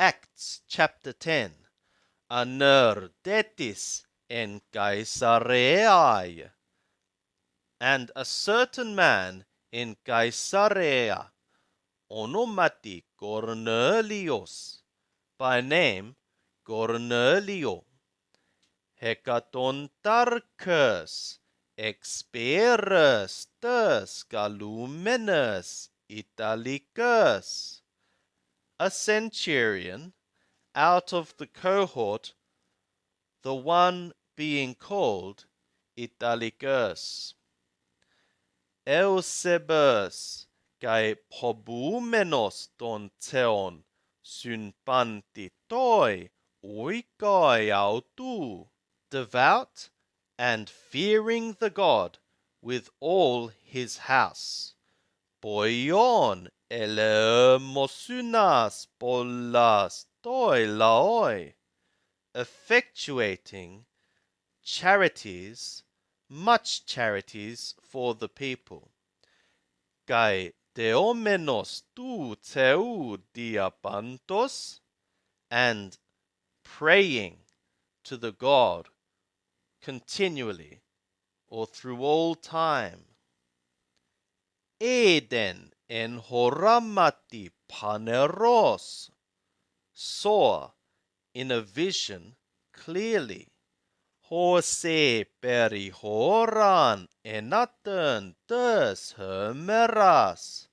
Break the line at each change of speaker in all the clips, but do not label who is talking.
Acts chapter 10. Anerdetis en Caesareae. And a certain man in Caesarea, onomati Cornelius, by name Cornelio, hecatontarchus, experis tes galumenes italicus, a centurion out of the cohort, the one being called Italicus. Eusebus kai pobumenos ton theon synpanti toi oikoi autu, devout and fearing the God with all his house. Poion elemosunas pollas toi laoi, effectuating charities, much charities for the people. Kai deomenos tu theu diapantos, and praying to the God continually or through all time. Eden en horamati paneros, saw in a vision clearly. Hose perihoran enaten tes hermeras.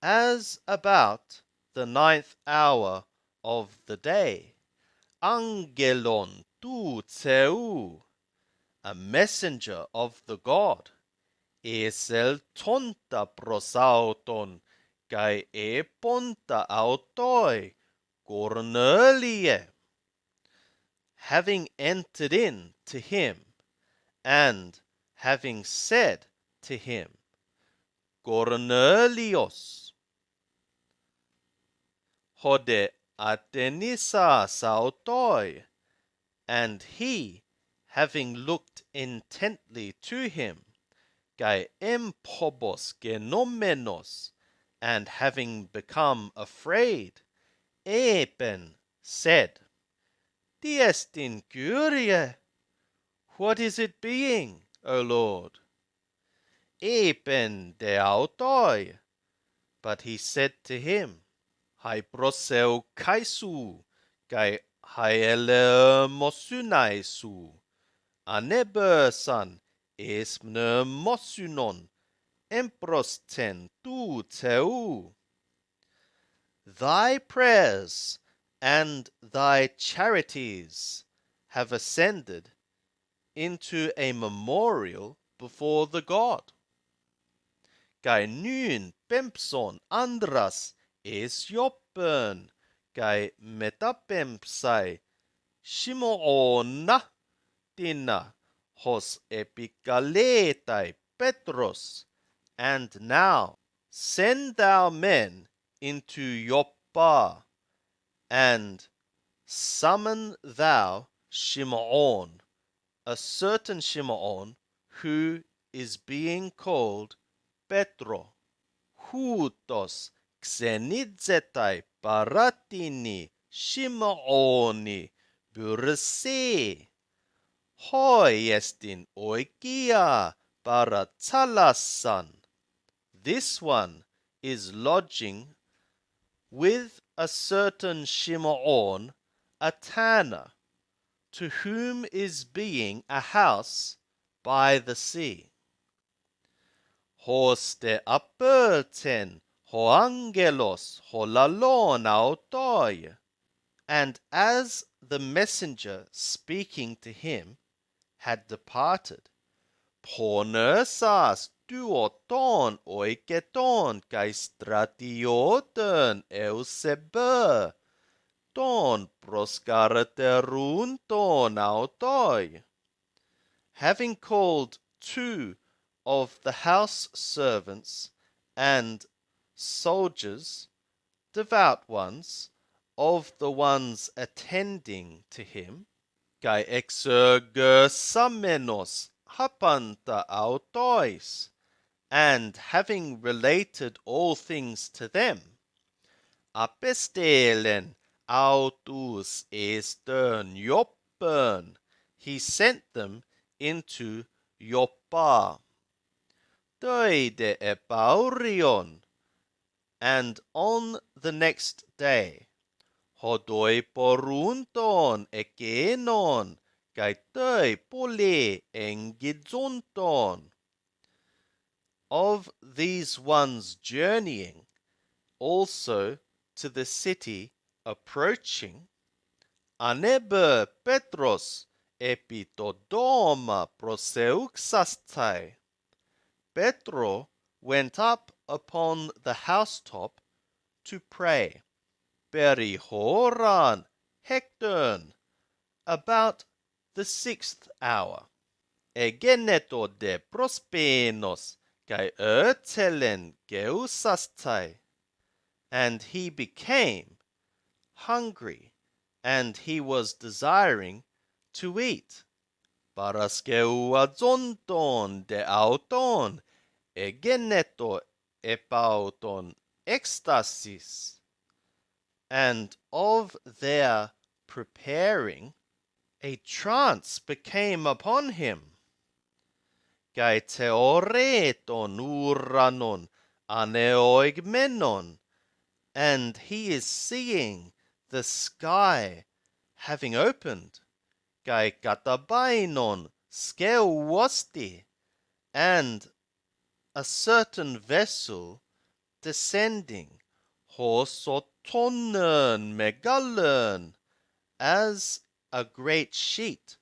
As about the 9th hour of the day, angelon tu theou, a messenger of the God, esel tonta prosauton, kai eponta autoi, Cornelie, having entered in to him, and having said to him, Cornelius, hode Athenisa sautoi, and he, having looked intently to him, kai empobos genomenos, and having become afraid, epen said, Diestin Kyrie, what is it being, O Lord? Epen deautoi, but he said to him, Hyproseu kaisu, kai hyelemosunaisu, anebersan esmnemosunon, emprosten tu theu. Thy prayers and thy charities have ascended into a memorial before the God. Kai nun pempson andras es joppen, kai metapempsai Shimoona tina hos epikaletai Petros, and now send thou men into Joppa, and summon thou Shimon, a certain Shimon, who is being called Petro, houtos xenidzetai paratini Shimoni burse, hoi estin oikia paratsalasan. This one is lodging with a certain Shimon, a tanner, to whom is being a house by the sea. Hos de aperten ho angelos ho lalon autoi. And as the messenger speaking to him had departed, ponersas duoton oiketon kai stratioten Eusebe, ton proskarterun ton autoi. Having called 2 of the house servants and soldiers, devout ones, of the ones attending to him, kai exergersamenos hapanta autois, and having related all things to them, apestelen autus estern Joppen. He sent them into Joppa. Töide epaurion. And on the next day, hodoi porunton ekenon, kai töi pole engizonton. Of these ones journeying also to the city approaching, anebe Petros epitodoma proseuxastai. Petro went up upon the housetop to pray. Perihoran hekton, about the 6th hour. Egeneto de prospenos kai ötelen geusastai. And he became hungry, and he was desiring to eat. Paraskeuazonton de auton, egeneto epauton ecstasis. And of their preparing, a trance became upon him. Kai theoreton uranon aneoigmenon, and he is seeing the sky having opened. Kai katabainon skeuosti, and a certain vessel descending, hosotonen megalon, as a great sheet,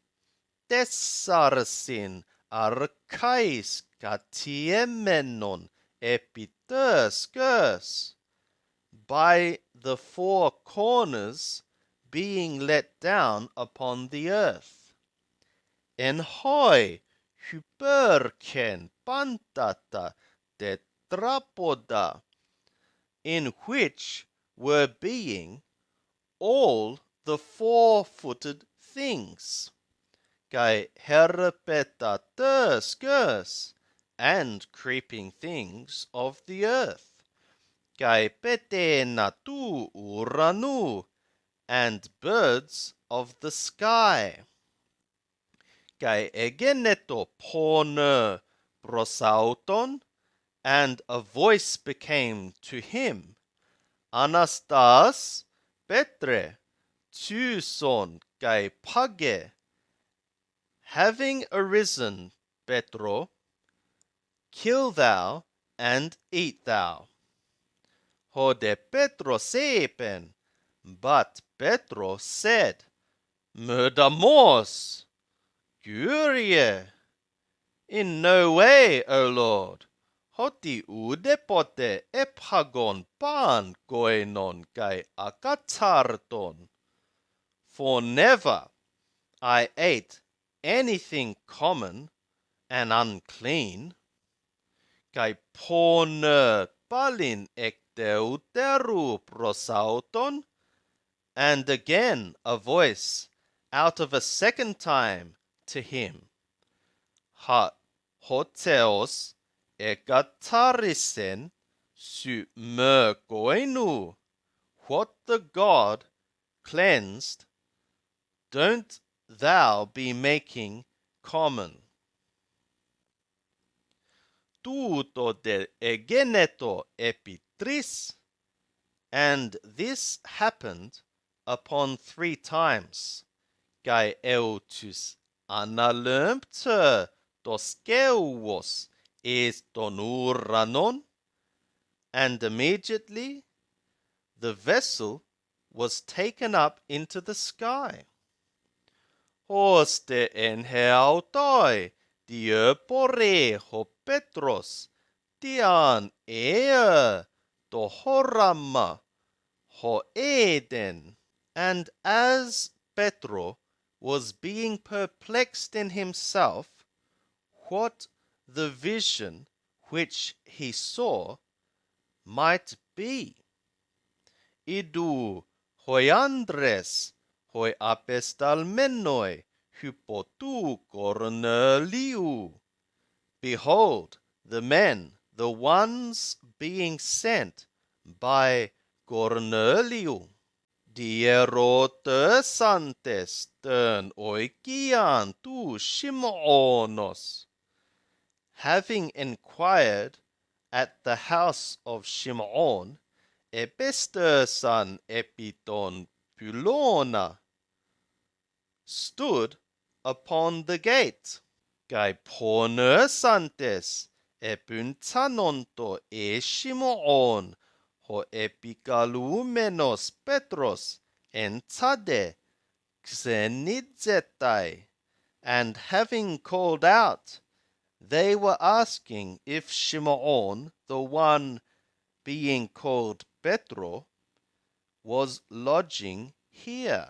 tessarsin archais katiemenon epiterskus, by the four corners being let down upon the earth. En hoi hyperken pantata tetrapoda, in which were being all the four-footed things, kai herpetaterskers, and creeping things of the earth, kai petenatu uranu, and birds of the sky, kai egeneto pone prosauton, and a voice became to him, Anastas Petre, Tuson kai page, having arisen, Petro, kill thou and eat thou. Hode Petro sepen, but Petro said, Murdamos, Kyrie, in no way, O Lord. Hoti udepote ephagon pan koenon kai akatarton. For never I ate anything common and unclean. Kai pone palin ekteuteru prosauton. And again a voice out of a second time to him. Ha hoteos ekatarisen su me koinu. What the God cleansed, don't thou be making common. Tuto de egeneto epitris, and this happened upon 3 times. Kai eutus analempter toskeuos is tonuranon, and immediately the vessel was taken up into the sky. Hoste en heautoi, diepore ho Petros, dian ea tohorama ho eden. And as Petro was being perplexed in himself, what the vision which he saw might be, idu hoiandres hoi apestalmenoi hypotu Corneliu. Behold, the men, the ones being sent by Corneliu, dierote santes tön oikian tu Shimonos. Having inquired at the house of Shimon, ebester san epiton pylona, stood upon the gate. Kai porner santes epuntanonto e Shimon, ho epikalumenos Petros entade xenidzetai. And having called out, they were asking if Shimon, the one being called Petro, was lodging here.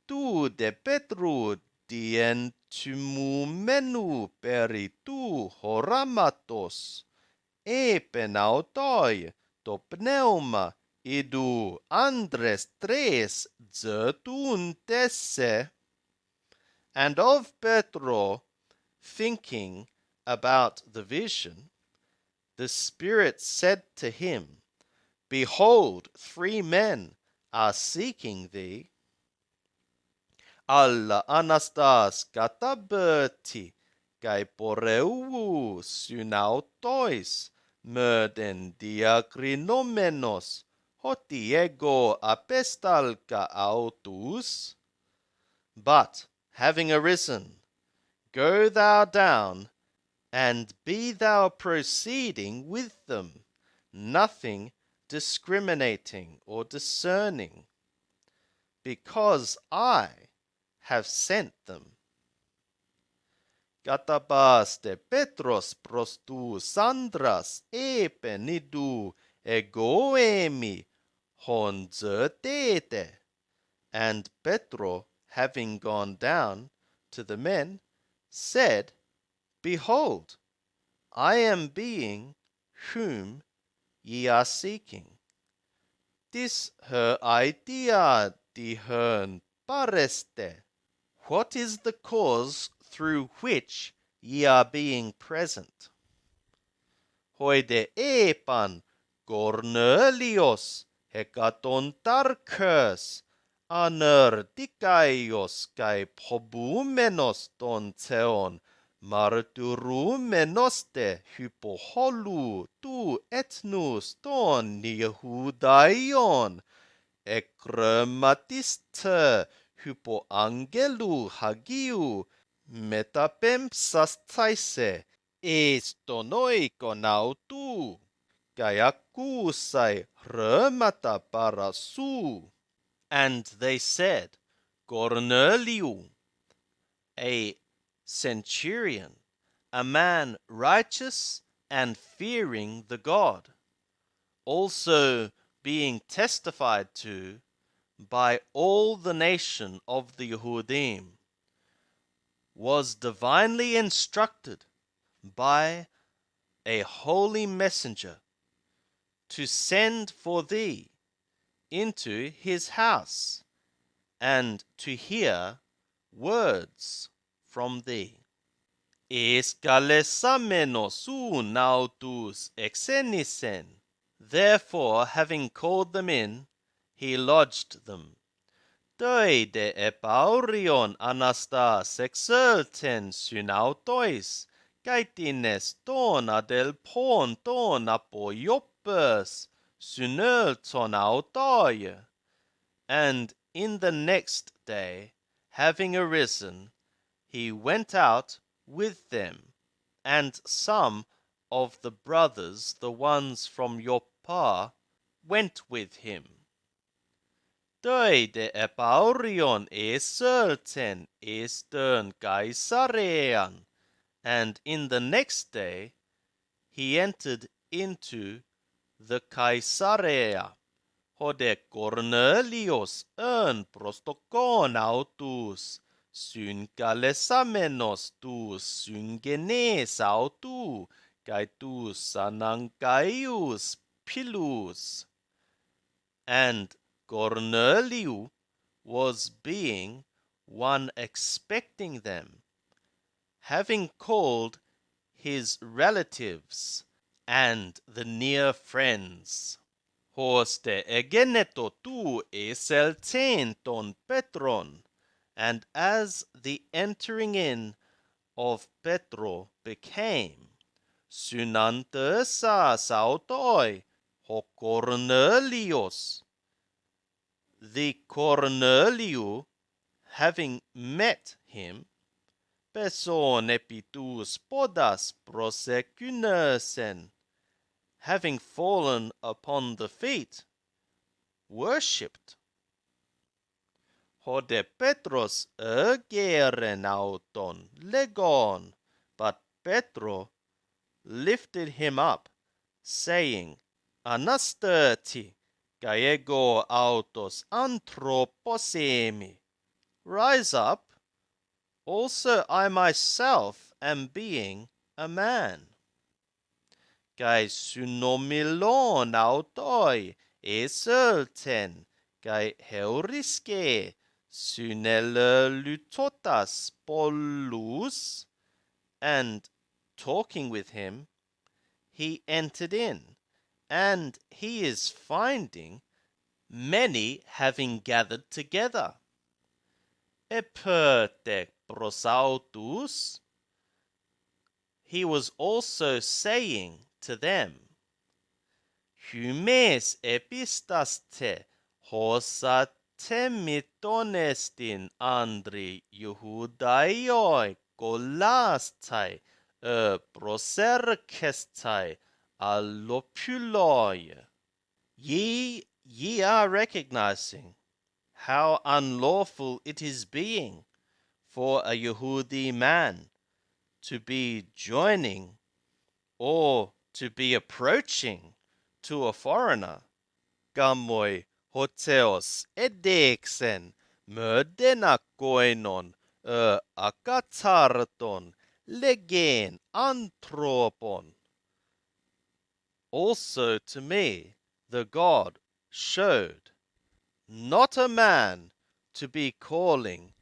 Tu de Petru dientumumenu peri tu horamatos, epenautoi to pneuma idu Andres tres zetuntesse. And of Petro, thinking about the vision, the Spirit said to him, Behold, 3 men are seeking thee. Alla anastas kataberti, kai poreu sunautois, merden diakrinomenos, hotiego apestalka autus. But, having arisen, go thou down, and be thou proceeding with them, nothing discriminating or discerning, because I have sent them. Katabas de Petros prostou Sandras epenidu egoemi hon zertete. And Petro, having gone down to the men, said, Behold, I am being whom ye are seeking. This her idea di hern pareste. What is the cause through which ye are being present? Hoide epan Cornelios hekatontarkers aner dikaios kai pobumenos ton theon marturumenoste hypoholu tu etnus ton Yehudaion ekrematiste hypoangelu hagiu metapempsastaise estonoikonautu kai akkusai remata parasu. And they said, Corneliu, a centurion, a man righteous and fearing the God, also being testified to by all the nation of the Yehudim, was divinely instructed by a holy messenger to send for thee into his house and to hear words from thee. Escalesammenos nautus exenisen. Therefore, having called them in, he lodged them. Doi de epaurion anastas exerten synautois, gaitines ton adel pon ton apoiopes, synelton autoi. And in the next day, having arisen, he went out with them, and some of the brothers, the ones from Joppa, went with him. Doi de epaurion eserten estern Caesarean, and in the next day he entered into the Caesarea. Hode Cornelius ern prostoconautus, syncalesamenos tu syngenes autu, kai tu sanancaius pilus. And Corneliu was being one expecting them, having called his relatives and the near friends. Hoste egeneto tu eselten ton Petron, and as the entering in of Petro became, synantesa sautoi ho Cornelius, the Corneliu, having met him, peson epitus podas prosecunesen, having fallen upon the feet, worshipped. Hode Petros ergeren auton legon, but Petro lifted him up, saying, Anastati, gaego autos anthroposemi. Rise up, also I myself am being a man. Kai sunomilon autoi eselten, kai heuriske sunele lutotas pollus, and talking with him, he entered in, and he is finding many having gathered together. Eperte prosautus, he was also saying to them, Hymes epistaste hosa temitonestin andri Jehudaioi kolastai proserkestai allopuloi. Ye are recognizing how unlawful it is being for a Yehudi man to be joining or to be approaching to a foreigner. Gamoi hoteos edexen murdenakoinon akatarton legen anthropon. Also to me the God showed not a man to be calling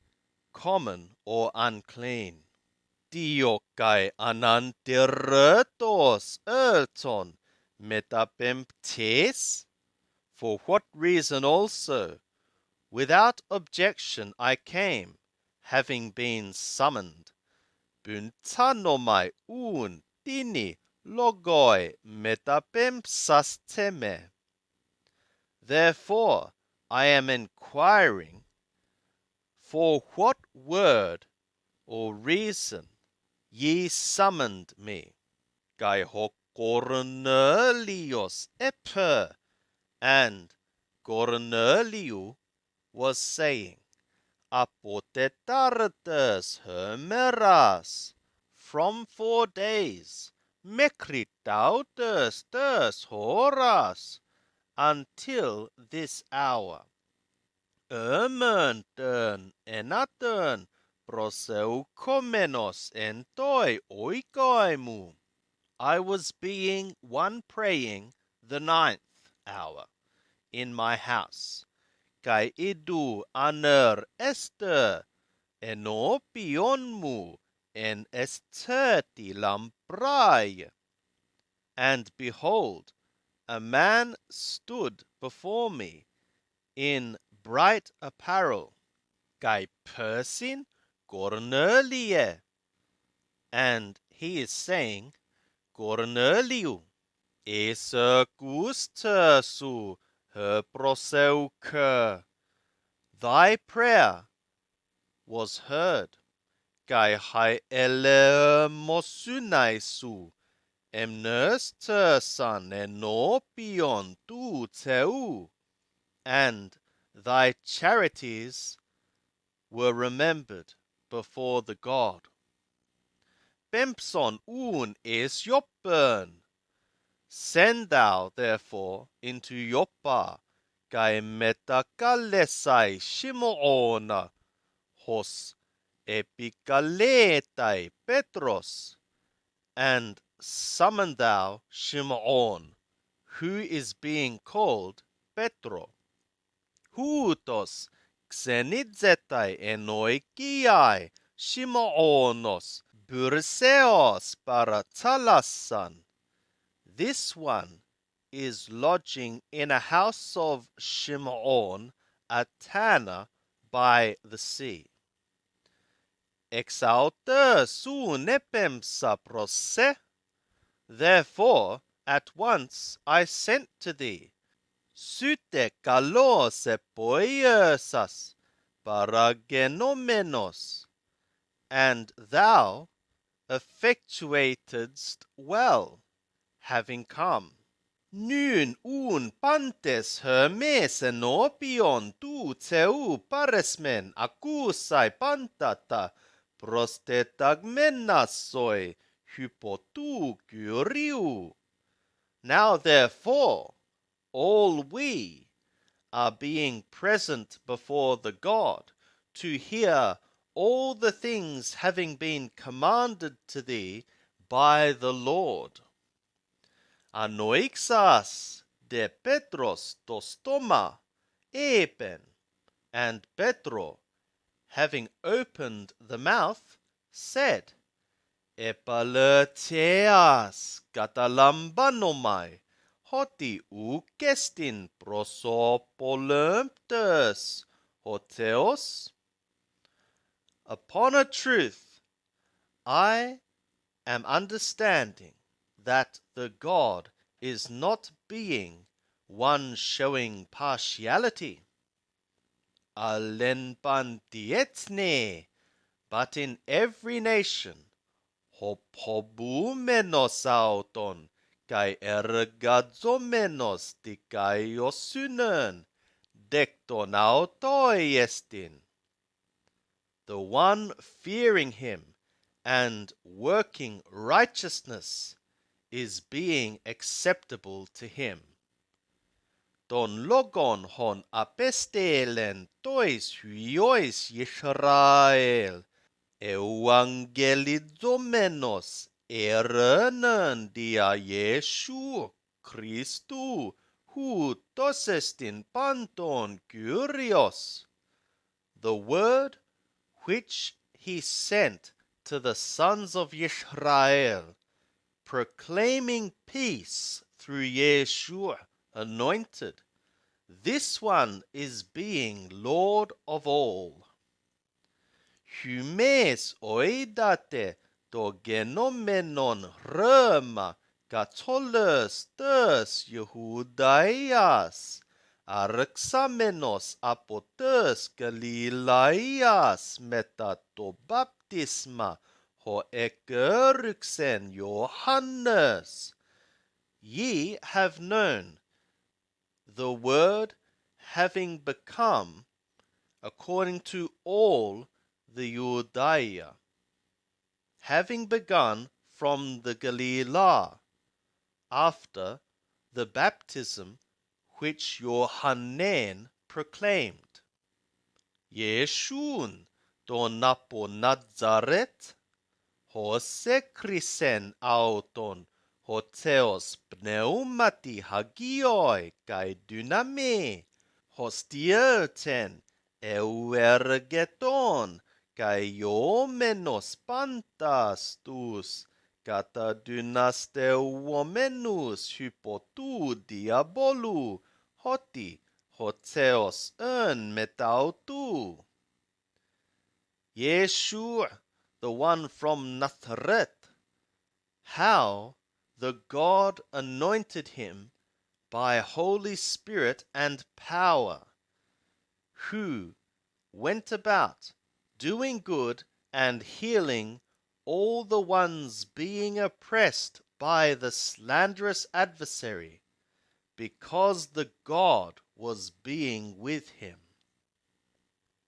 common or unclean. Diokai ananteretos erton metapemptes. For what reason also, without objection I came, having been summoned. Buntanomai un tini logoi metapempsasteme. Therefore I am inquiring, for what word or reason ye summoned me. Kai ho Cornelius eper, and Corneliu was saying, Apotetartes hemeras, from 4 days, mecritautes tes horas, until this hour. Ermenten enaten proseukomenos entoi oikoimu. I was being one praying the 9th hour in my house. Kai idu aner Esther enopionmu en esterti lamprae. And behold, a man stood before me in bright apparel, Kai persin Cornelie. And he is saying, Corneliu, esse gusta su her proseuke. Thy prayer was heard. Kai hai elemosunai su emnester san enopion tu teu. And thy charities were remembered before the God. Bempson un es Joppern. Send thou therefore into Joppa, kai metakalesai Shimona, hos epikaletai Petros, and summon thou Shimon, who is being called Petro. Hutos xenidzetai enoikiai Shimonos burseos paratalassan. This one is lodging in a house of Shim'on, a tanner by the sea. Exaute su nepem saprose. Therefore at once I sent to thee. Sute kalos epoiesas paragenomenos. And thou effectuatedst well, having come. Nun un pantes hermes enopion tu teu paresmen acusai pantata prostetagmenasoi hypotu kyriu. Now therefore all we are being present before the God to hear all the things having been commanded to thee by the Lord. Anoixas de Petros tostoma epen. And Petro, having opened the mouth, said, Epaletheas katalambanomai, hoti ukestin prosopolemptes, hoteos. Upon a truth, I am understanding that the God is not being one showing partiality. Alenpantietne, but in every nation, hopobumenos auton, kai ergazomenos dikaiosynen, dekton autoi estin. The one fearing him and working righteousness is being acceptable to him. Don logon hon apestelen tois huiois Yisrael, evangelizomenos erenen dia Yeshu Christu, hu tosestin panton Kyrios. The word which he sent to the sons of Yisrael, proclaiming peace through Yeshua anointed. This one is being Lord of all. Humes oidate to genomenon rema katolus tes Yehudaias. Arxamenos apotes Galilaias metato baptisma ho ekeruxen Johannes. Ye have known the word having become according to all the Judea, having begun from the Galilee, after the baptism which Johannes proclaimed. Yeshun donapo Nazaret, hose krisen auton, hoteos pneumati hagioi kai dyname, hostierten euergeton, kai iomenos pantas tus, kata dynasteuomenus hypotu diabolu, hoti, hoteos metautu. Yeshua, the one from Nazareth, how the God anointed him by Holy Spirit and power, who went about doing good and healing all the ones being oppressed by the slanderous adversary, because the God was being with him.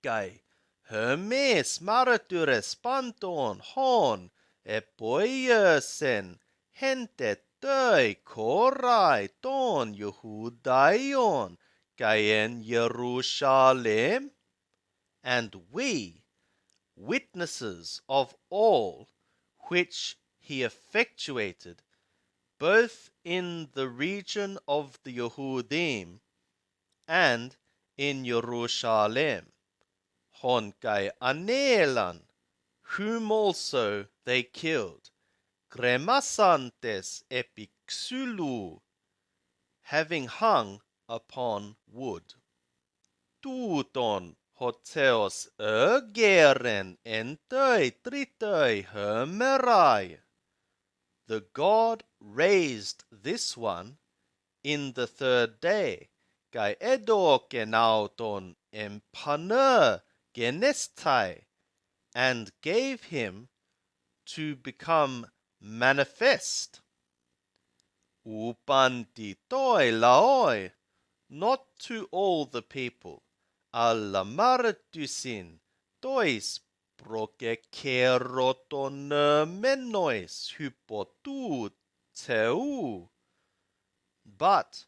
Kai Hermes maratures panton hon epoiesen hente tei korai ton Yehudaion kai en Jerusalem, and we, witnesses of all which he effectuated, both in the region of the Yehudim and in Jerusalem, hon kai anelan, whom also they killed, cremasantes epixulu, having hung upon wood. Tuuton hoteos ögeren entoi tritoi hermerai. The God raised this one in the third day, kai edokenauton empaner genestai, and gave him to become manifest. Upanti toi laoi, not to all the people, alamartusin tois prokekerotonemenois hypotu teu, but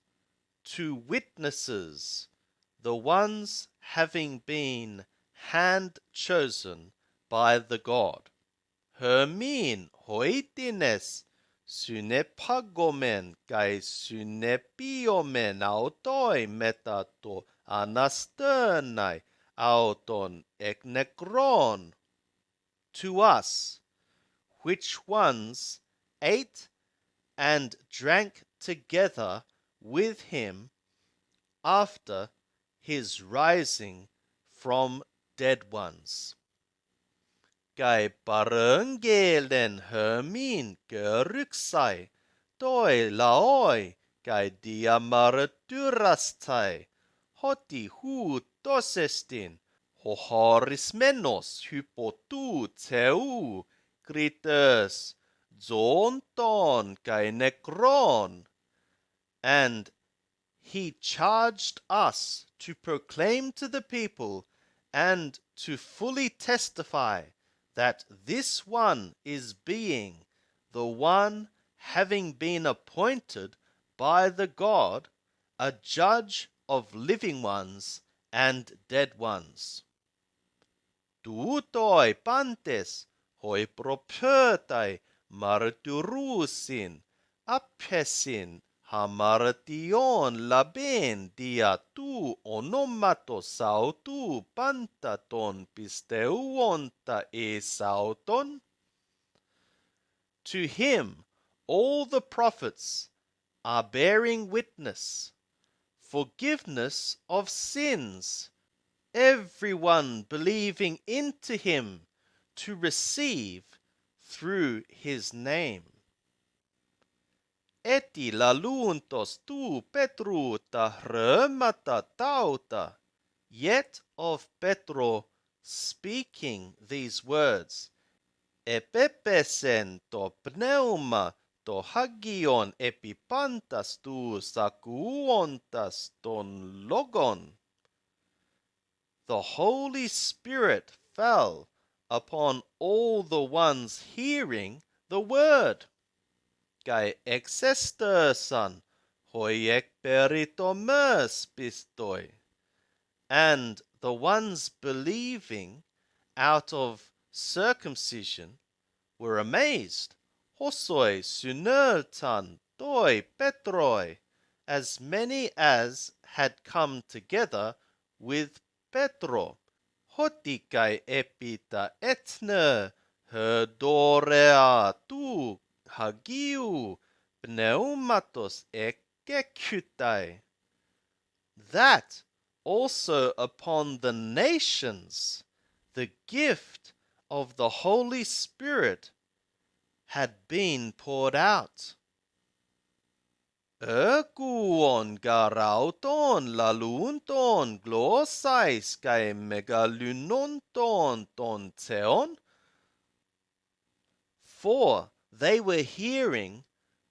to witnesses, the ones having been hand chosen by the God. Hermin hoitines synepagomen kai synepiomen autoi metato anasternai auton eknekron. To us, which ones ate and drank together with him after his rising from dead ones. Kai parengelen hermin geryksai, toi laoi, kai diamarturastai, hoti hu tosestin, hohorismenos hypotu teu, krites, zonton kai nekron, and he charged us to proclaim to the people and to fully testify that this one is being the one having been appointed by the God, a judge of living ones and dead ones. Tuutoi pantes, hoi propötai marturusin, apesin, hamartion laben dia tu onomato sautu pantaton pisteuonta e sauton. To him all the prophets are bearing witness, forgiveness of sins, everyone believing into him to receive through his name. Eti laluntos tu Petru ta remata tauta. Yet of Petro speaking these words, epepesen to pneuma to hagion epipantas tu sakuontas ton logon. The Holy Spirit fell upon all the ones hearing the word. Kai exestersan hoiek peritomes pistoi. And the ones believing out of circumcision were amazed. Hosoi sunertan toi petroi, as many as had come together with Petro. Hotikai epita etne herdorea tu hagiu pneumatos ekekutai. That also upon the nations the gift of the Holy Spirit had been poured out. Erguon garauton lalunton glosais kai megalunonton ton theon. For they were hearing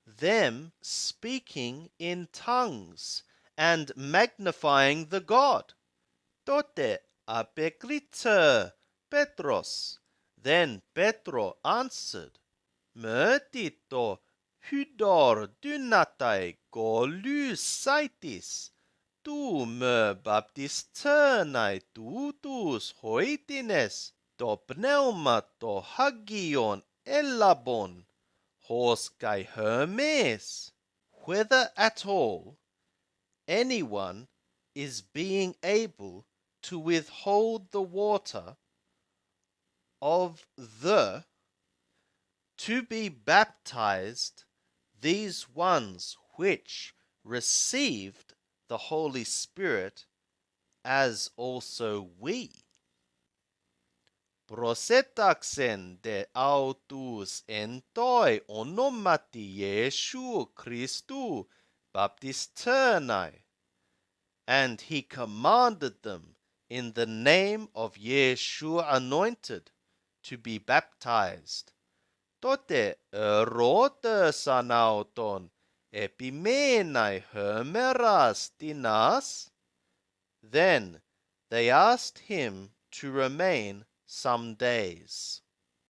them speaking in tongues and magnifying the God. Tote apeklite Petros. Then Petro answered, Mertito hydor dynatai golusaitis. Tu me baptisternai tutus hoitines to pneuma to hagion elabon hos kai Hermes. Whether at all anyone is being able to withhold the water of the to be baptized, these ones which received the Holy Spirit as also we. Prosetaxen de autus en toi onomati Iesu Christu baptisternai. And he commanded them in the name of Yeshua anointed to be baptized. Tote erote sanauton epimenai hermeras tinas. Then they asked him to remain some days.